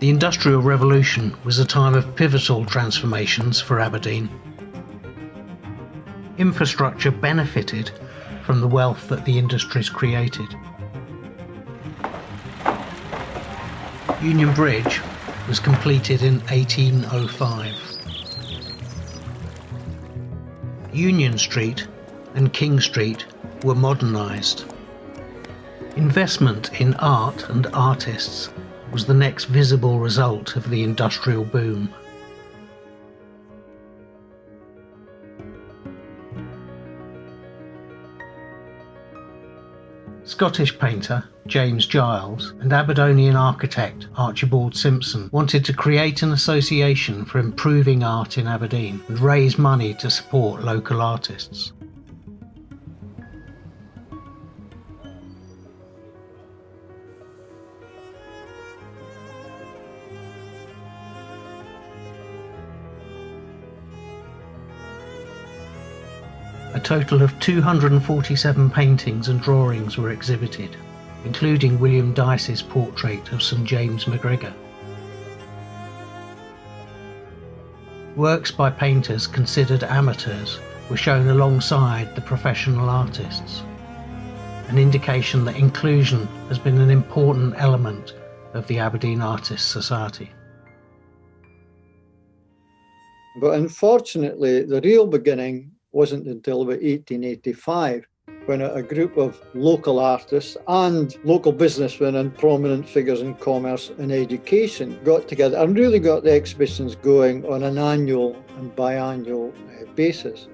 The Industrial Revolution was a time of pivotal transformations for Aberdeen. Infrastructure benefited from the wealth that the industries created. Union Bridge was completed in 1805. Union Street and King Street were modernised. Investment in art and artists was the next visible result of the industrial boom. Scottish painter James Giles and Aberdonian architect Archibald Simpson wanted to create an association for improving art in Aberdeen and raise money to support local artists. A total of 247 paintings and drawings were exhibited, including William Dyce's portrait of St James MacGregor. Works by painters considered amateurs were shown alongside the professional artists, an indication that inclusion has been an important element of the Aberdeen Artists Society. But unfortunately, the real beginning wasn't until about 1885, when a group of local artists and local businessmen and prominent figures in commerce and education got together and really got the exhibitions going on an annual and biannual basis.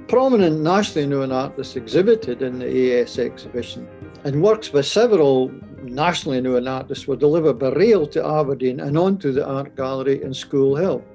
Prominent nationally known artists exhibited in the AS exhibition, and works by several nationally known artists were delivered by rail to Aberdeen and onto the Art Gallery in School Hill.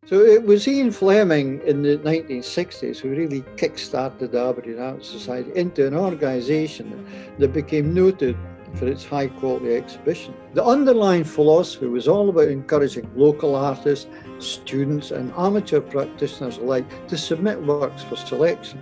So it was Ian Fleming in the 1960s who really kick-started the Aberdeen Art Society into an organisation that became noted for its high-quality exhibition. The underlying philosophy was all about encouraging local artists, students and amateur practitioners alike to submit works for selection.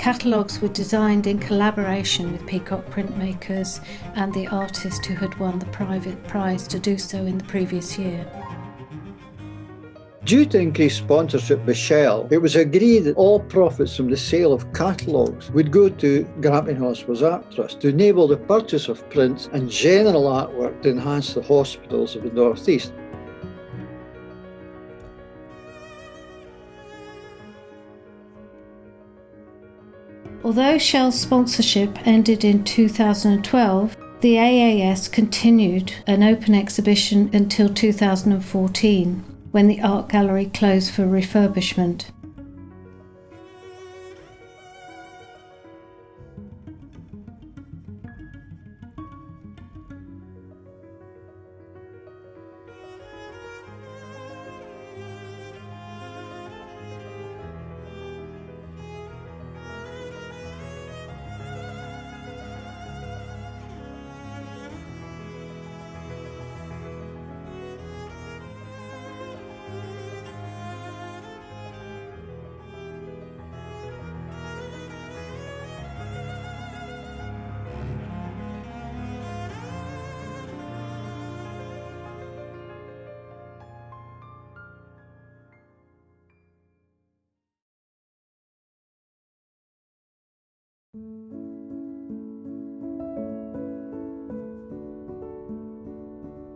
Catalogues were designed in collaboration with Peacock printmakers and the artist who had won the private prize to do so in the previous year. Due to increased sponsorship by Shell, it was agreed that all profits from the sale of catalogues would go to Grampian Hospitals Art Trust to enable the purchase of prints and general artwork to enhance the hospitals of the North East. Although Shell's sponsorship ended in 2012, the AAS continued an open exhibition until 2014, when the art gallery closed for refurbishment.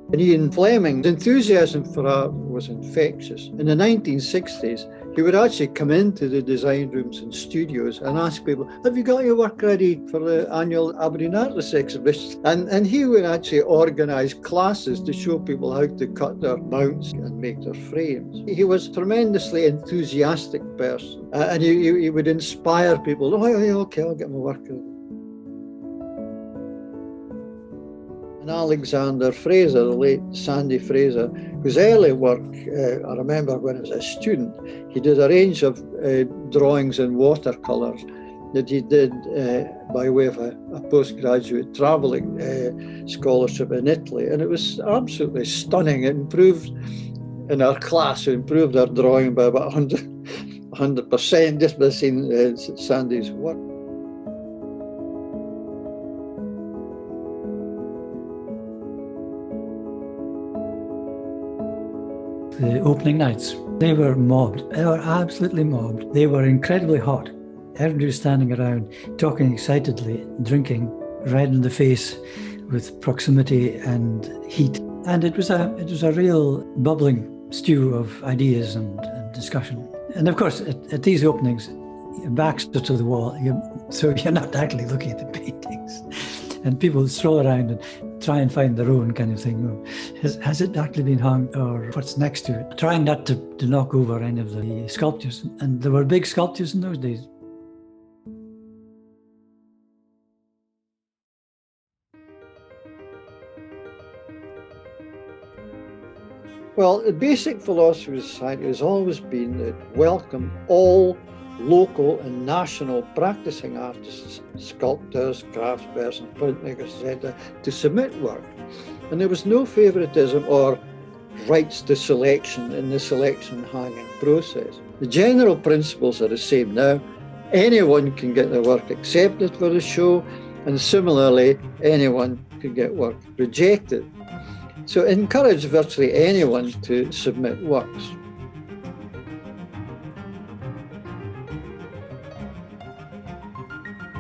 And Ian Fleming's enthusiasm for art was infectious. In the 1960s, he would actually come into the design rooms and studios and ask people, have you got your work ready for the annual Aberdeen Artists exhibition? And he would actually organise classes to show people how to cut their mounts and make their frames. He was a tremendously enthusiastic person, and he would inspire people. Oh, yeah, okay, I'll get my work ready. And Alexander Fraser, the late Sandy Fraser, whose early work, I remember when I was a student, he did a range of drawings in watercolours that he did by way of a postgraduate travelling scholarship in Italy. And it was absolutely stunning. It improved, in our class, it improved our drawing by about 100% just by seeing Sandy's work. The opening nights, they were mobbed. They were absolutely mobbed. They were incredibly hot. Everybody was standing around, talking excitedly, drinking, red in the face with proximity and heat. And it was a real bubbling stew of ideas and discussion. And of course, at these openings, your backs are to the wall, so you're not actually looking at the paintings. And people stroll around and try and find their own kind of thing. Has it actually been hung, or what's next to it? Trying not to knock over any of the sculptures. And there were big sculptures in those days. Well, the basic philosophy of society has always been that welcome all local and national practicing artists, sculptors, craftspersons, printmakers, etc., to submit work. And there was no favouritism or rights to selection in the selection hanging process. The general principles are the same now. Anyone can get their work accepted for the show, and similarly, anyone can get work rejected. So encourage virtually anyone to submit works.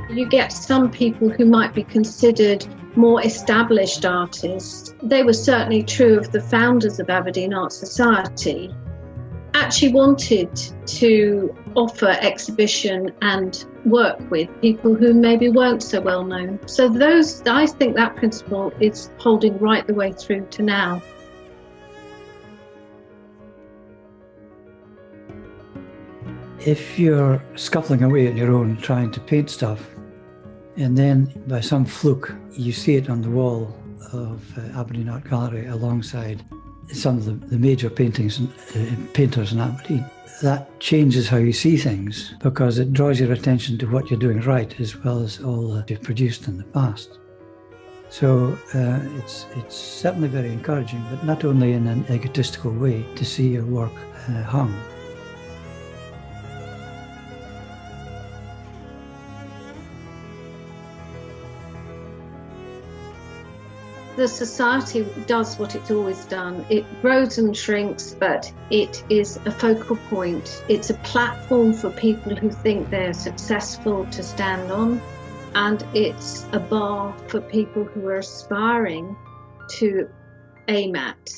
You get some people who might be considered more established artists. They were certainly true of the founders of Aberdeen Art Society, actually wanted to offer exhibition and work with people who maybe weren't so well known. So I think that principle is holding right the way through to now. If you're scuffling away on your own trying to paint stuff, and then by some fluke you see it on the wall of Aberdeen Art Gallery alongside some of the major painters in Aberdeen, that changes how you see things, because it draws your attention to what you're doing right as well as all that you've produced in the past. So it's certainly very encouraging, but not only in an egotistical way, to see your work hung. The society does what it's always done. It grows and shrinks, but it is a focal point. It's a platform for people who think they're successful to stand on, and it's a bar for people who are aspiring to aim at.